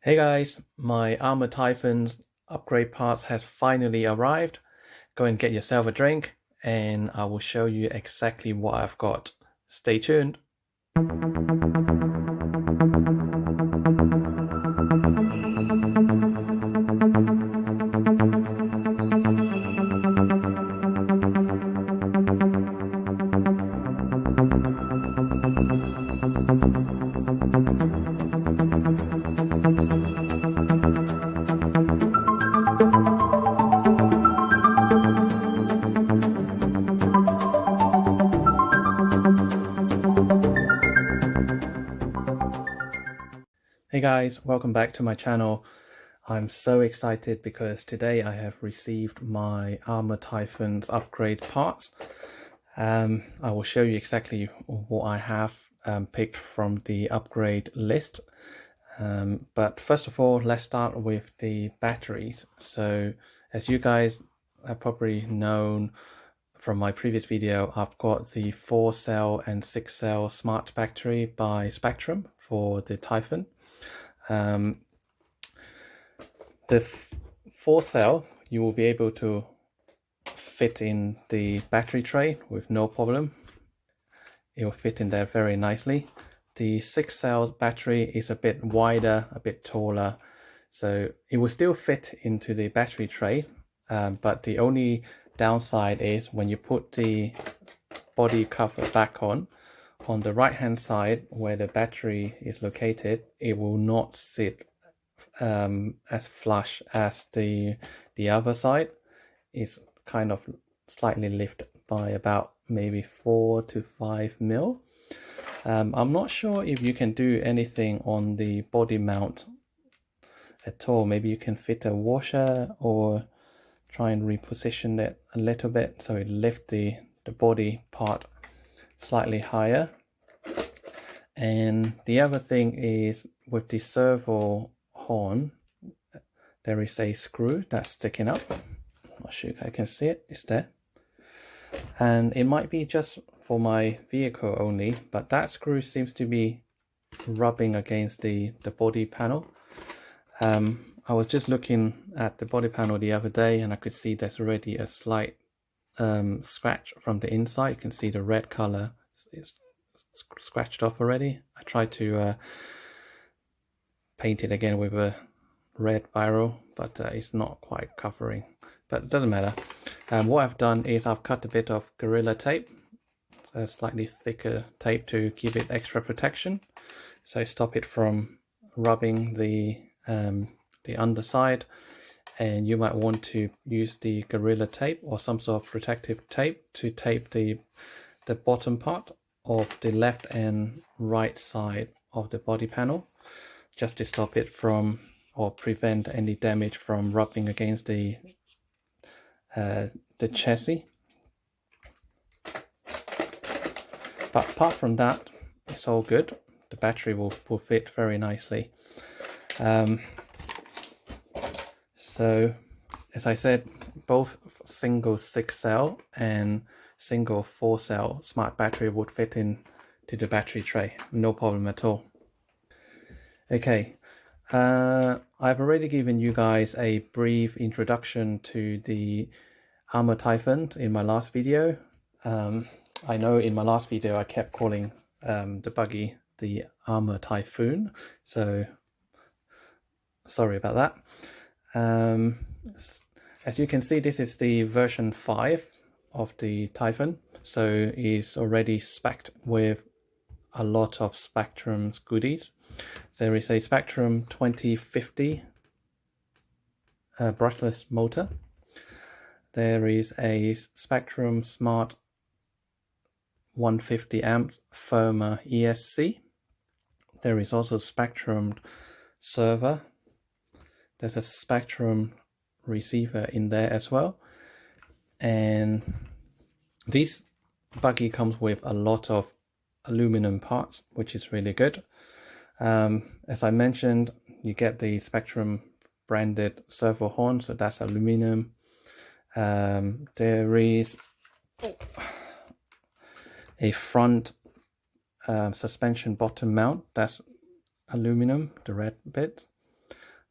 Hey guys, my Arrma Typhon's upgrade parts has finally arrived. Go and get yourself a drink and I will show you exactly what I've got. Stay tuned. Hey guys, welcome back to my channel. I'm so excited because today I have received my Arrma Typhon's upgrade parts. I will show you exactly what I have picked from the upgrade list. But first of all, let's start with the batteries. So as you guys have probably known from my previous video, I've got the 4-cell and 6-cell smart battery by Spektrum for the Typhon. The 4-cell, you will be able to fit in the battery tray with no problem. It will fit in there very nicely. The 6-cell battery is a bit wider, a bit taller, so it will still fit into the battery tray, but the only downside is when you put the body cover back on the right hand side where the battery is located, it will not sit as flush as the other side. It's kind of slightly lifted by about maybe 4 to 5 mil. I'm not sure if you can do anything on the body mount at all. Maybe you can fit a washer or try and reposition it a little bit so it lifts the body part slightly higher. And the other thing is with the servo horn, there is a screw that's sticking up. I'm not sure if I can see it, it's there. And it might be just for my vehicle only, but that screw seems to be rubbing against the body panel. I was just looking at the body panel the other day and I could see there's already a slight scratch from the inside. You can see the red color is scratched off already. I tried to paint it again with a red vinyl, but it's not quite covering, but it doesn't matter. What I've done is I've cut a bit of Gorilla tape, a slightly thicker tape to give it extra protection, so stop it from rubbing the underside. And you might want to use the Gorilla tape or some sort of protective tape to tape the bottom part of the left and right side of the body panel, just to stop it from or prevent any damage from rubbing against the chassis. But apart from that, it's all good. The battery will fit very nicely. So as I said, both single 6-cell and single 4-cell smart battery would fit in to the battery tray, no problem at all. Okay, I've already given you guys a brief introduction to the Arrma Typhon in my last video. I know in my last video I kept calling the buggy the Arrma Typhon, so sorry about that. As you can see, this is the version 5 of the Typhon, so it's already specced with a lot of Spektrum's goodies. There is a Spektrum 2050 brushless motor. There is a Spektrum Smart 150 amps firmer ESC. There is also Spektrum server. There's a Spektrum receiver in there as well. And this buggy comes with a lot of aluminum parts, which is really good. As I mentioned, you get the Spektrum branded servo horn, so that's aluminum. There is a front suspension bottom mount, that's aluminum, the red bit.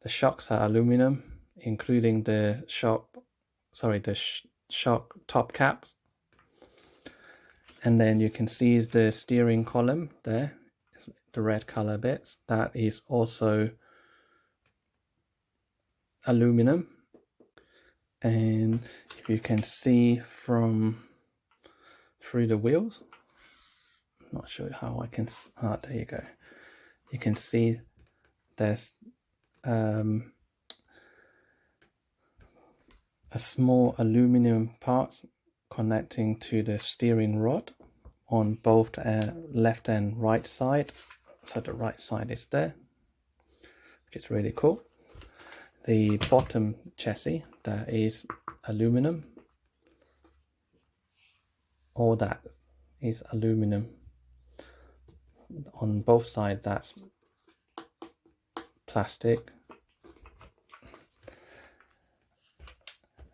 The shocks are aluminum, including the shock top caps. And then you can see the steering column there, the red color bits. That is also aluminum. And if you can see from through the wheels, I'm not sure how I can, there you go. You can see there's a small aluminum part connecting to the steering rod on both left and right side. So the right side is there, which is really cool. The bottom chassis, that is aluminum. All that is aluminum. On both sides, that's plastic.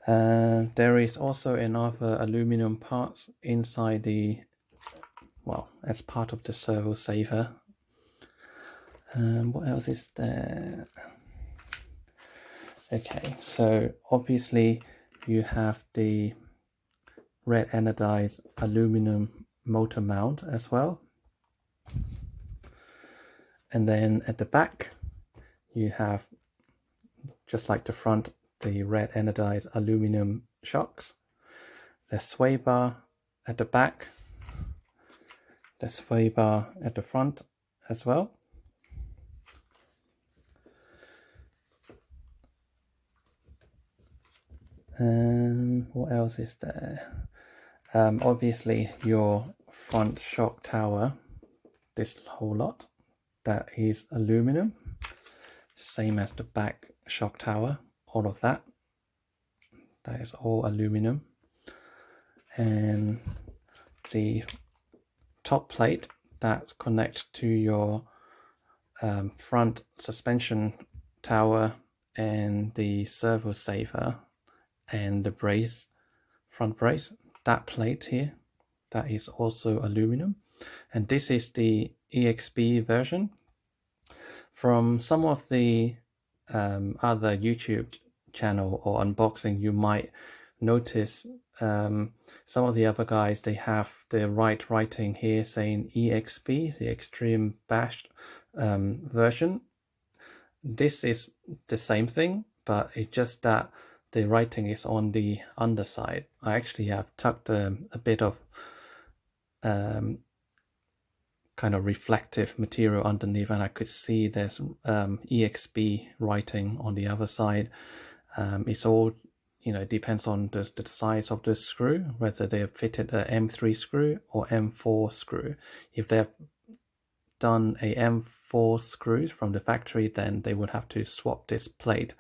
There is also another aluminum parts inside the, well, as part of the servo saver. What else is there? Okay, so obviously you have the red anodized aluminum motor mount as well. And then at the back, you have, just like the front, the red anodized aluminum shocks. The sway bar at the back, the sway bar at the front as well. And what else is there? Obviously your front shock tower, this whole lot, that is aluminum, same as the back shock tower. All of that is all aluminum. And the top plate that connects to your front suspension tower and the servo saver and the brace, front brace, that plate here, that is also aluminum. And this is the EXB version. From some of the other YouTube channel or unboxing, you might notice some of the other guys, they have the right writing here saying EXB, the extreme bashed version. This is the same thing, but it's just that the writing is on the underside. I actually have tucked a bit of kind of reflective material underneath, and I could see there's EXB writing on the other side. It's all, you know, depends on the size of the screw, whether they have fitted a M3 screw or M4 screw. If they've done a M4 screws from the factory, then they would have to swap this plate.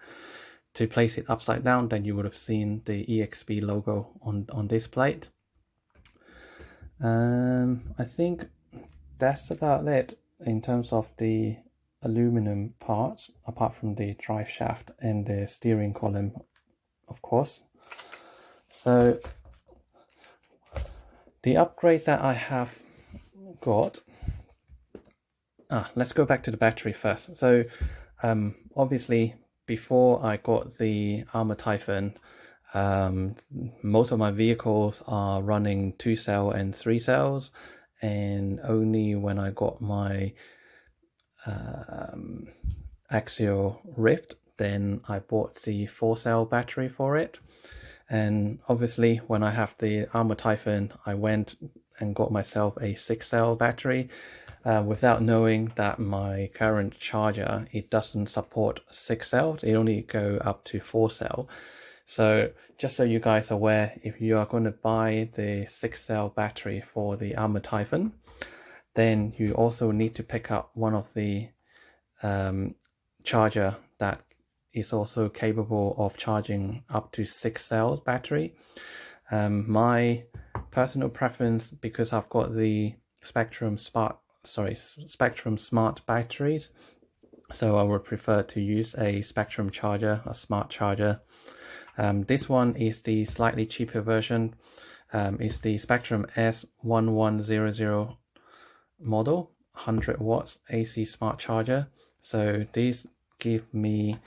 To place it upside down, then you would have seen the EXB logo on this plate. I think that's about it in terms of the aluminum parts, apart from the drive shaft and the steering column, of course. So the upgrades that I have got, let's go back to the battery first. So obviously before I got the Arrma Typhon, most of my vehicles are running 2-cell and 3-cells, and only when I got my axial rift, then I bought the 4-cell battery for it. And obviously when I have the Arrma Typhon, I went and got myself a 6-cell battery without knowing that my current charger, it doesn't support 6 cells, it only go up to 4-cell. So just so you guys are aware, if you are going to buy the 6-cell battery for the Arrma Typhon, then you also need to pick up one of the charger that is also capable of charging up to 6 cells battery. My personal preference, because I've got the Spektrum smart batteries, so I would prefer to use a Spektrum charger, a smart charger. This one is the slightly cheaper version. It's the Spektrum S1100 model, 100 watts AC smart charger. So these give me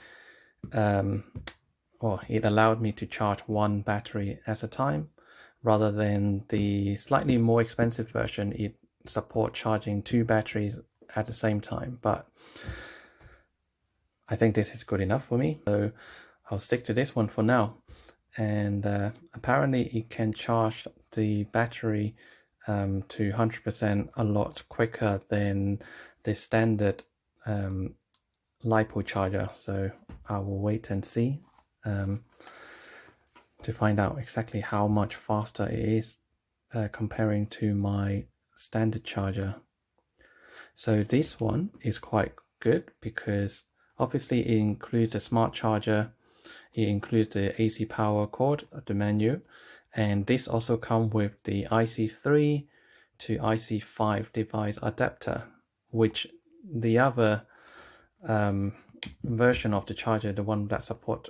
or it allowed me to charge one battery at a time, rather than the slightly more expensive version. It support charging 2 batteries at the same time, but I think this is good enough for me, so I'll stick to this one for now. And apparently it can charge the battery to 100% a lot quicker than the standard LiPo charger, so I will wait and see to find out exactly how much faster it is comparing to my standard charger. So this one is quite good because obviously it includes the smart charger, it includes the AC power cord, the menu, and this also comes with the IC3 to IC5 device adapter, which the other version of the charger, the one that supports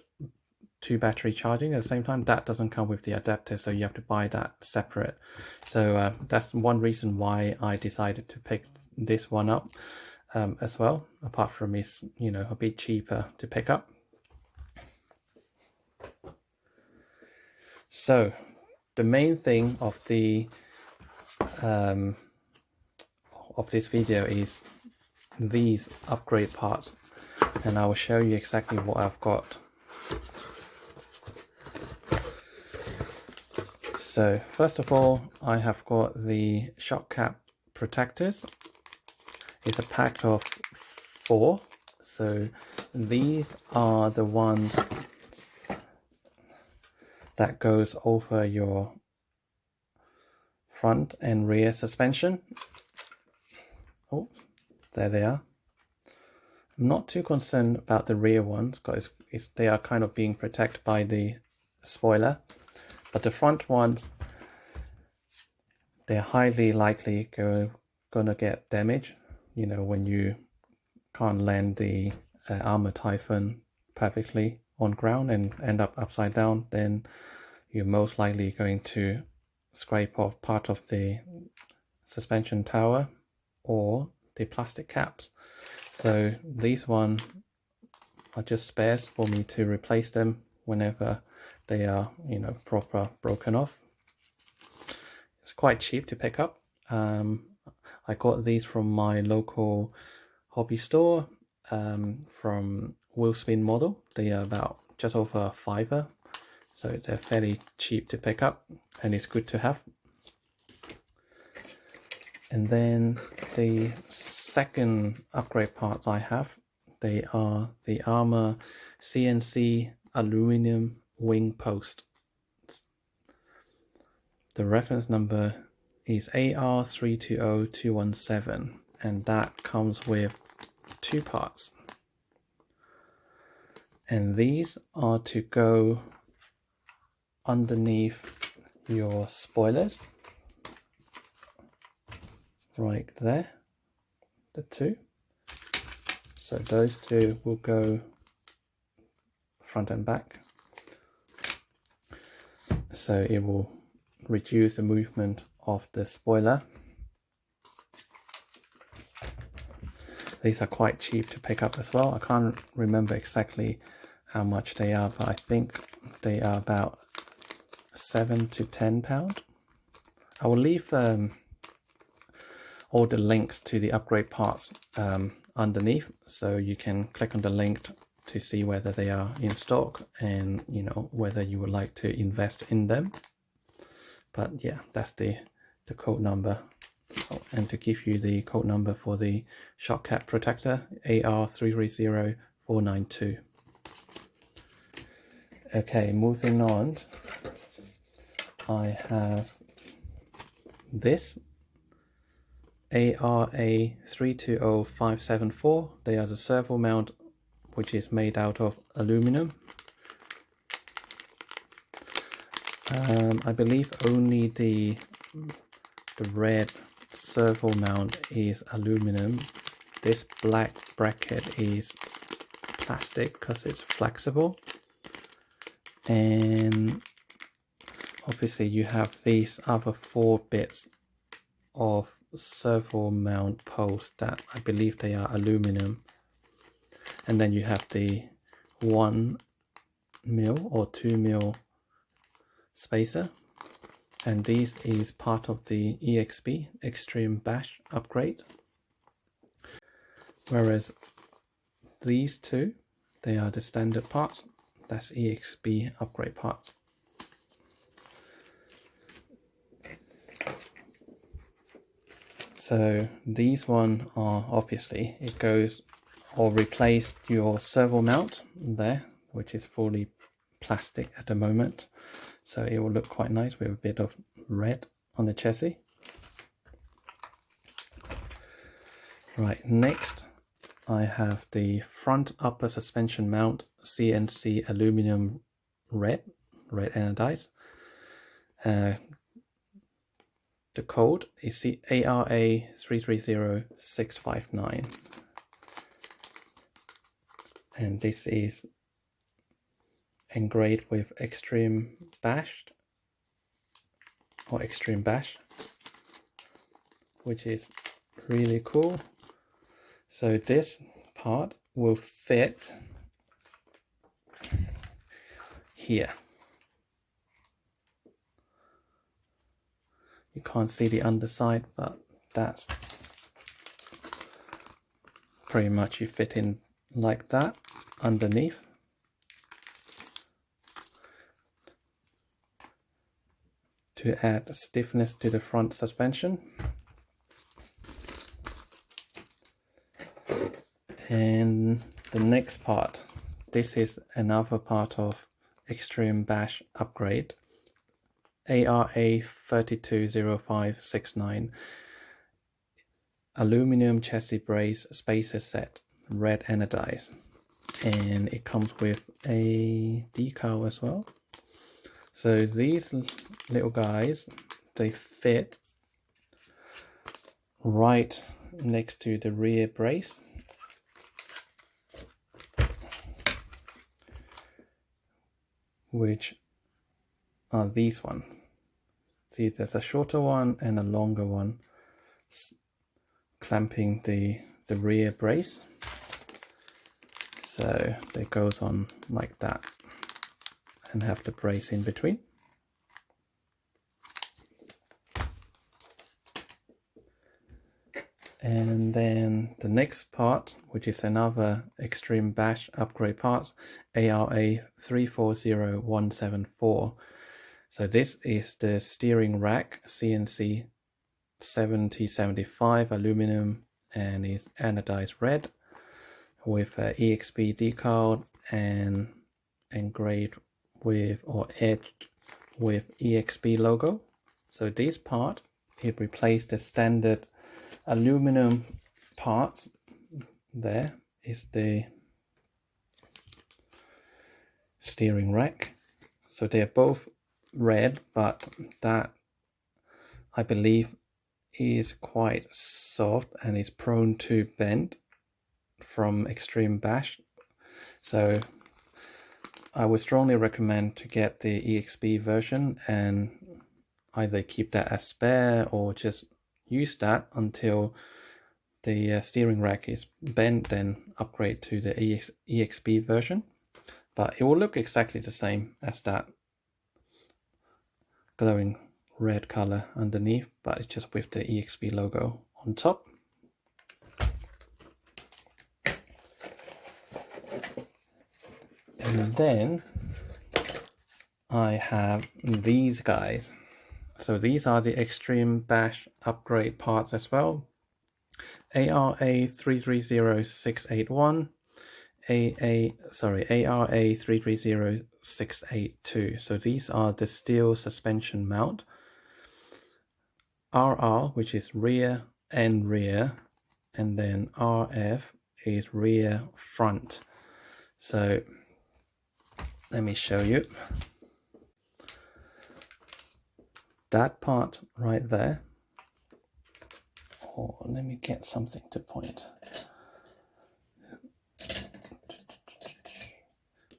2 battery charging at the same time, that doesn't come with the adapter, so you have to buy that separate. So that's one reason why I decided to pick this one up as well, apart from it's, you know, a bit cheaper to pick up. So the main thing of the of this video is these upgrade parts, and I will show you exactly what I've got. So first of all, I have got the shock cap protectors. It's a pack of 4. So these are the ones that goes over your front and rear suspension. Oh, there they are. I'm not too concerned about the rear ones because they are kind of being protected by the spoiler. But the front ones, they're highly likely gonna get damaged. You know, when you can't land the Arrma Typhon perfectly on ground and end up upside down, then you're most likely going to scrape off part of the suspension tower or the plastic caps. So these ones are just spares for me to replace them whenever they are, you know, proper broken off. It's quite cheap to pick up. I got these from my local hobby store, from Wheelspin Model. They are about just over a $5, so they're fairly cheap to pick up, and it's good to have. And then the second upgrade parts I have, they are the Arrma CNC Aluminium wing post. The reference number is AR320217, and that comes with 2 parts. And these are to go underneath your spoilers, right there, the 2. So those 2 will go front and back, so it will reduce the movement of the spoiler. These are quite cheap to pick up as well. I can't remember exactly how much they are, but I think they are about £7 to £10. I will leave all the links to the upgrade parts underneath, so you can click on the link to see whether they are in stock and, you know, whether you would like to invest in them. But yeah, that's the code number. Oh, and to give you the code number for the shock cap protector, AR330492. Okay, moving on, I have this ARA320574. They are the servo mount, which is made out of aluminum. I believe only the red servo mount is aluminum. This black bracket is plastic because it's flexible. And obviously you have these other 4 bits of servo mount posts that I believe they are aluminum. And then you have the 1mm or 2mm spacer, and this is part of the EXB Extreme Bash upgrade, whereas these two, they are the standard parts. That's EXB upgrade parts. So these one are obviously, it goes or replace your servo mount there, which is fully plastic at the moment. So it will look quite nice with a bit of red on the chassis. Right, next I have the front upper suspension mount CNC aluminum red anodized. The code is Arrma 330659, and this is engraved with Extreme Bash, which is really cool. So this part will fit here. You can't see the underside, but that's pretty much, you fit in like that underneath. To add stiffness to the front suspension. And the next part, this is another part of Extreme Bash upgrade. Arrma 320569 Aluminium chassis brace spacer set, red anodized, and it comes with a decal as well. So these little guys, they fit right next to the rear brace, which are these ones. See, there's a shorter one and a longer one clamping the rear brace. So they goes on like that and have the brace in between. And then the next part, which is another Extreme Bash upgrade parts, Arrma 340174. So this is the steering rack CNC 7075 aluminum, and is anodized red with EXB decal and engraved with or edged with EXB logo. So this part, it replaced the standard aluminum parts. There is the steering rack. So they're both red, but that, I believe, is quite soft and is prone to bend from Extreme Bash. So I would strongly recommend to get the EXB version and either keep that as spare or just use that until the steering rack is bent, then upgrade to the EXB version. But it will look exactly the same as that glowing red color underneath, but it's just with the EXB logo on top. And then I have these guys. So these are the Extreme Bash upgrade parts as well. Arrma 330681, Arrma 330682. So these are the steel suspension mount. RR, which is rear and rear, and then RF is rear front. So let me show you. That part right there, or let me get something to point.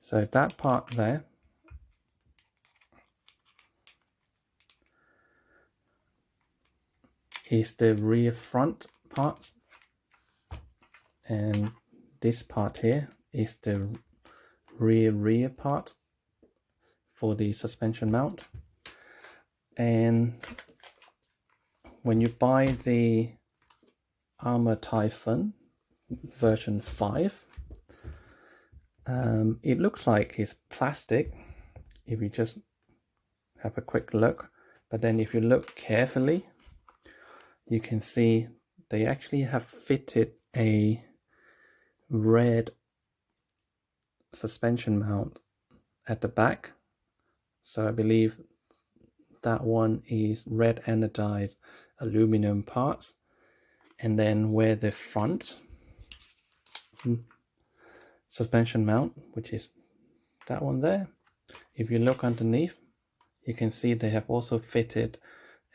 So that part there is the rear front part, and this part here is the rear part for the suspension mount. And when you buy the Arrma Typhon version 5, it looks like it's plastic if you just have a quick look, but then if you look carefully, you can see they actually have fitted a red suspension mount at the back. So I believe that one is red anodized aluminum parts, and then where the front suspension mount, which is that one there, if you look underneath, you can see they have also fitted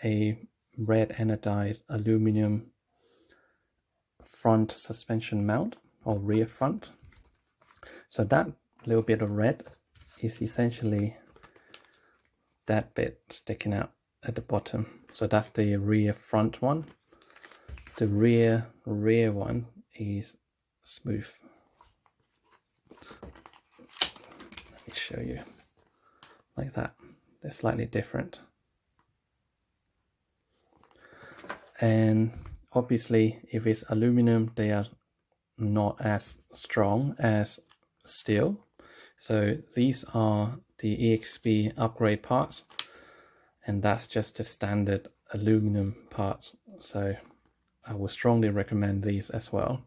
a red anodized aluminum front suspension mount, or rear front. So that little bit of red is essentially that bit sticking out at the bottom. So that's the rear front one. The rear one is smooth. Let me show you like that. They're slightly different. And obviously if it's aluminum, they are not as strong as steel. So these are the EXB upgrade parts, and that's just the standard aluminum parts. So I would strongly recommend these as well.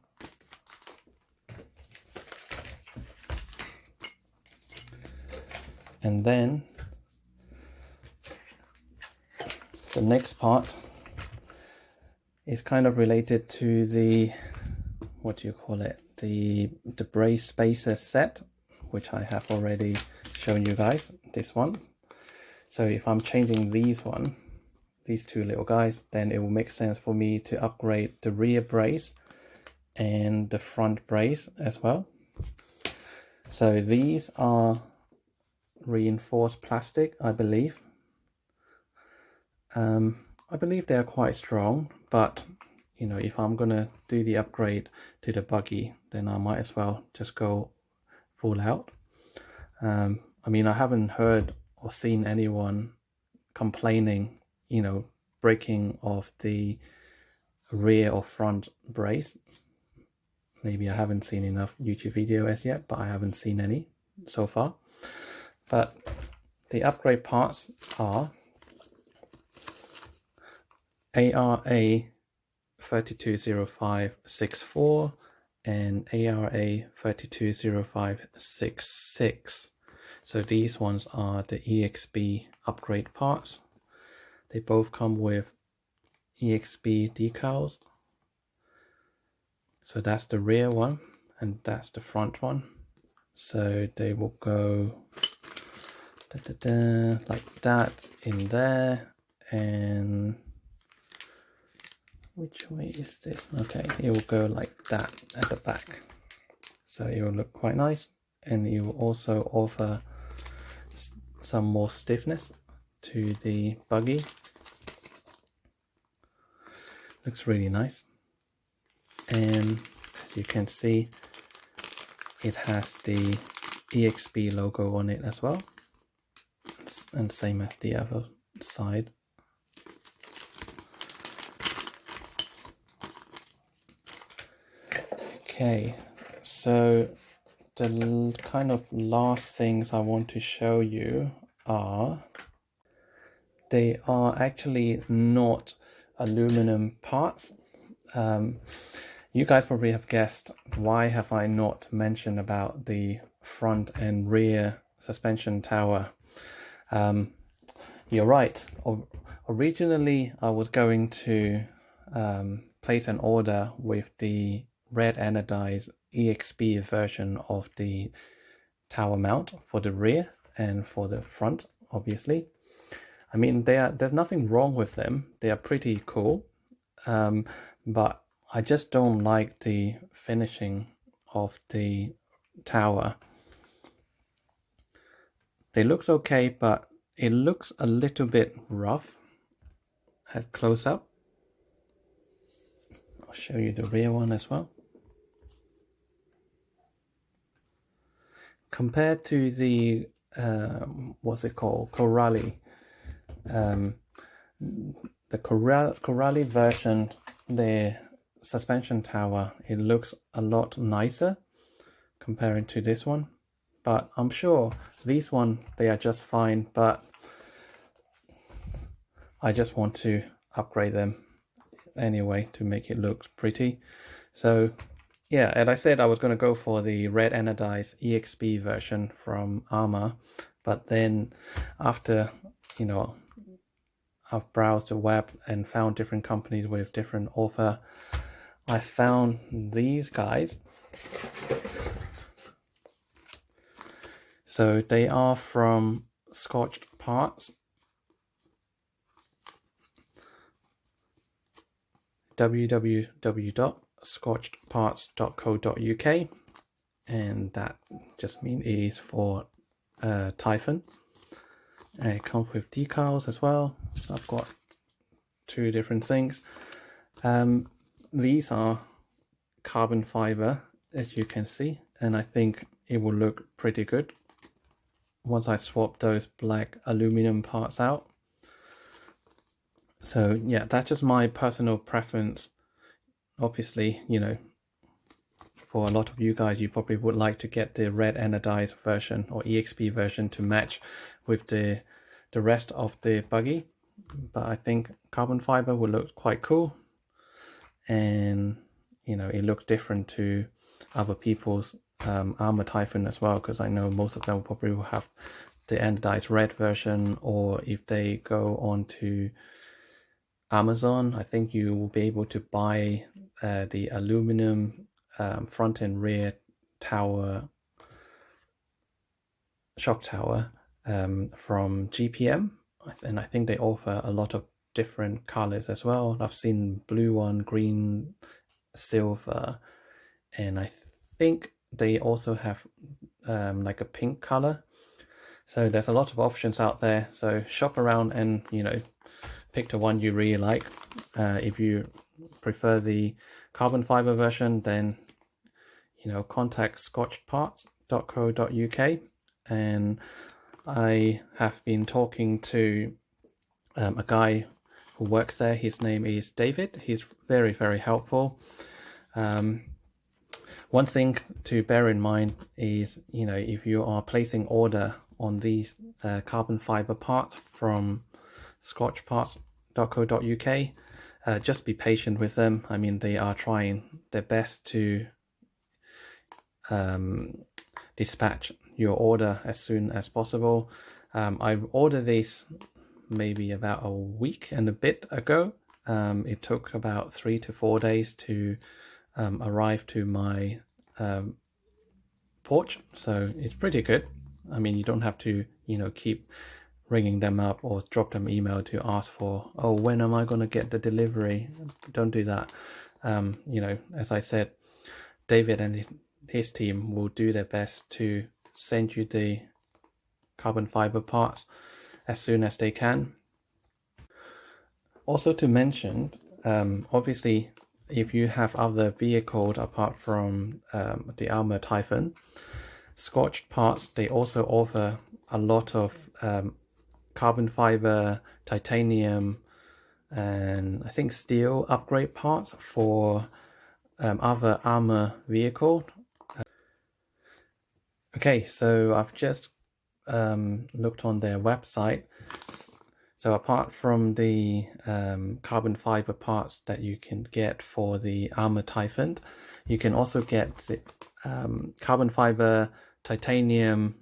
And then the next part is kind of related to the, what do you call it, the brace spacer set, which I have already shown you guys, this one. So if I'm changing these two little guys, then it will make sense for me to upgrade the rear brace and the front brace as well. So these are reinforced plastic, I believe. I believe they're quite strong, but you know, if I'm gonna do the upgrade to the buggy, then I might as well just go full out. I mean, I haven't heard or seen anyone complaining, you know, breaking of the rear or front brace. Maybe I haven't seen enough YouTube videos as yet, but I haven't seen any so far. But the upgrade parts are ARA 320564 and ARA 320566. So these ones are the EXB upgrade parts. They both come with EXB decals. So that's the rear one and that's the front one. So they will go like that in there. And which way is this? Okay, it will go like that at the back. So it will look quite nice, and it will also offer some more stiffness to the buggy. Looks really nice. And as you can see, it has the EXB logo on it as well, and same as the other side. Okay, so the kind of last things I want to show you are, they are actually not aluminum parts. You guys probably have guessed, why have I not mentioned about the front and rear suspension tower? You're right. Originally, I was going to place an order with the red anodized EXB version of the tower mount for the rear and for the front, obviously. I mean, there's nothing wrong with them. They are pretty cool, but I just don't like the finishing of the tower. They look okay, but it looks a little bit rough at close up. I'll show you the rear one as well. compared to the what's it called, Corrali, the Corrali version, the suspension tower, it looks a lot nicer comparing to this one, but I'm sure these one, they are just fine, but I just want to upgrade them anyway to make it look pretty. So yeah, and I said I was going to go for the red anodized EXB version from Arrma, but then after, you know, I've browsed the web and found different companies with different offer, I found these guys. So they are from Scotched Parts, www.scotchedparts.co.uk, and that just means it is for Typhon. And it comes with decals as well, so I've got two different things. These are carbon fiber, as you can see, and I think it will look pretty good once I swap those black aluminum parts out. So yeah, that's just my personal preference. Obviously, you know, for a lot of you guys, you probably would like to get the red anodized version or EXP version to match with the rest of the buggy, but I think carbon fiber will look quite cool, and you know, it looks different to other people's Arrma Typhon as well, because I know most of them probably will have the anodized red version, or if they go on to Amazon, I think you will be able to buy the aluminum front and rear tower, shock tower from GPM, and I think they offer a lot of different colors as well. I've seen blue one, green, silver, and I think they also have like a pink color. So there's a lot of options out there, so shop around and, you know, pick the one you really like. If you prefer the carbon fiber version, then, you know, contact scotchedparts.co.uk, and I have been talking to a guy who works there. His name is David. He's very, very helpful. One thing to bear in mind is, you know, if you are placing order on these carbon fiber parts from scotchedparts.co.uk, just be patient with them. I mean, they are trying their best to dispatch your order as soon as possible. I ordered these maybe about a week and a bit ago. It took about 3 to 4 days to arrive to my porch, so it's pretty good. I mean, you don't have to, you know, keep ringing them up or drop them email to ask for, oh, when am I going to get the delivery? Don't do that. You know, as I said, David and his team will do their best to send you the carbon fiber parts as soon as they can. Also to mention, obviously, if you have other vehicles apart from the Arrma Typhon, Scotched Parts, they also offer a lot of carbon fiber, titanium, and I think steel upgrade parts for other Arrma vehicles. Okay, so I've just looked on their website. So apart from the carbon fiber parts that you can get for the Arrma Typhon, you can also get the carbon fiber, titanium,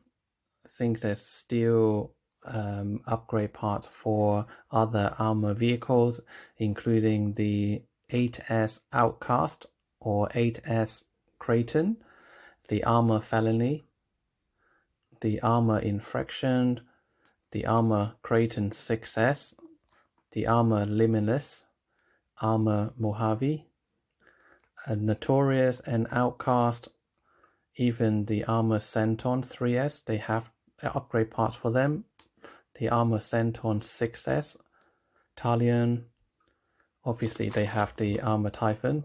I think there's steel upgrade parts for other Arrma vehicles, including the 8S Outcast or 8S Creighton, the Arrma Felony, the Arrma Infraction, the Arrma Creighton 6S, the Arrma Limitless, Arrma Mojave, Notorious and Outcast, even the Arrma Centon 3S, they have upgrade parts for them. The Arrma Centon 6S, Talion, obviously they have the Arrma Typhon,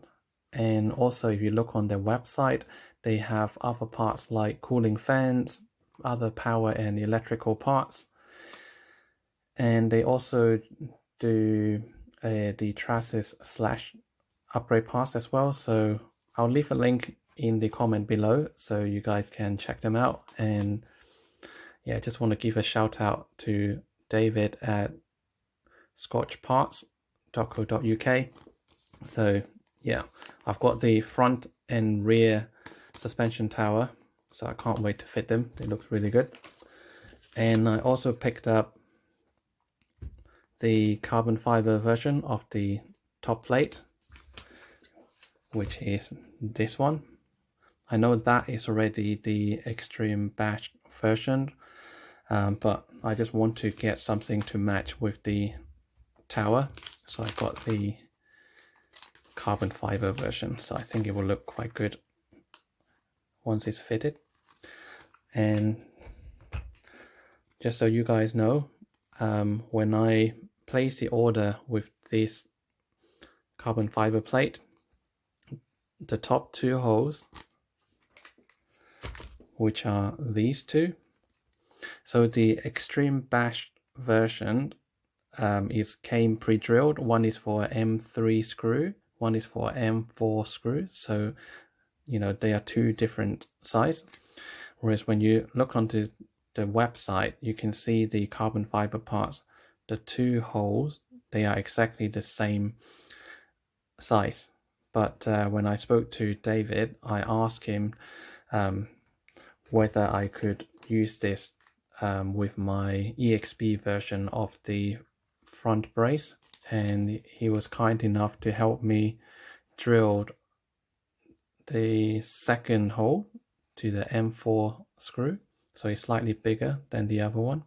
And also, if you look on their website, they have other parts like cooling fans, other power and electrical parts. And they also do the Traxxas / upgrade parts as well. So I'll leave a link in the comment below so you guys can check them out. And yeah, I just want to give a shout out to David at scotchparts.co.uk. So yeah, I've got the front and rear suspension tower, so I can't wait to fit them. They look really good. And I also picked up the carbon fiber version of the top plate, which is this one. I know that is already the extreme bash version, but I just want to get something to match with the tower, so I got the carbon fiber version. So I think it will look quite good once it's fitted. And just so you guys know, when I place the order with this carbon fiber plate, the top two holes, which are these two, so the extreme bash version came pre-drilled. One is for M3 screw, one is for M4 screw, so you know they are two different sizes. Whereas when you look onto the website, you can see the carbon fiber parts, the two holes, they are exactly the same size. But when I spoke to David, I asked him whether I could use this with my EXB version of the front brace, and he was kind enough to help me drill the second hole to the M4 screw, so it's slightly bigger than the other one.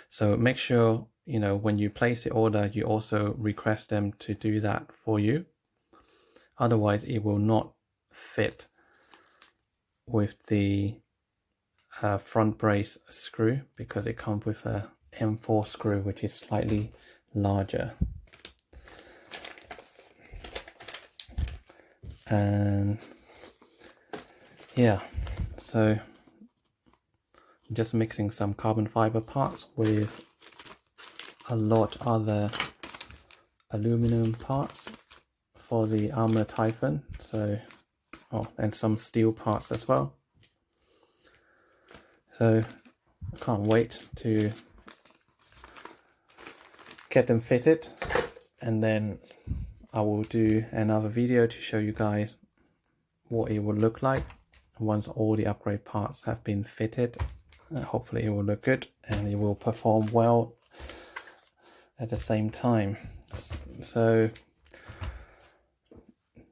So make sure, you know, when you place the order, you also request them to do that for you. Otherwise it will not fit with the front brace screw, because it comes with a M4 screw which is slightly larger. And yeah, so just mixing some carbon fiber parts with a lot other aluminum parts for the Arrma Typhon, so and some steel parts as well. So I can't wait to get them fitted, and then I will do another video to show you guys what it will look like once all the upgrade parts have been fitted. Hopefully it will look good and it will perform well at the same time. So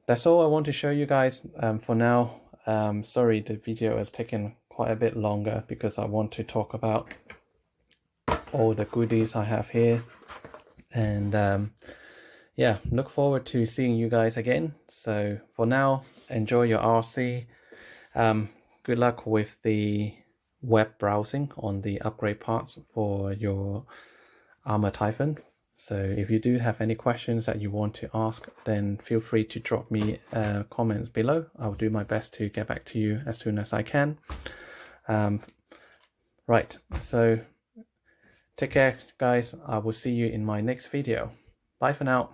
that's all I want to show you guys for now. Sorry the video has taken quite a bit longer because I want to talk about all the goodies I have here. And yeah, look forward to seeing you guys again. So for now, enjoy your RC. Good luck with the web browsing on the upgrade parts for your Arrma Typhon. So if you do have any questions that you want to ask, then feel free to drop me comments below. I'll do my best to get back to you as soon as I can. Right, so take care guys. I will see you in my next video. Bye for now.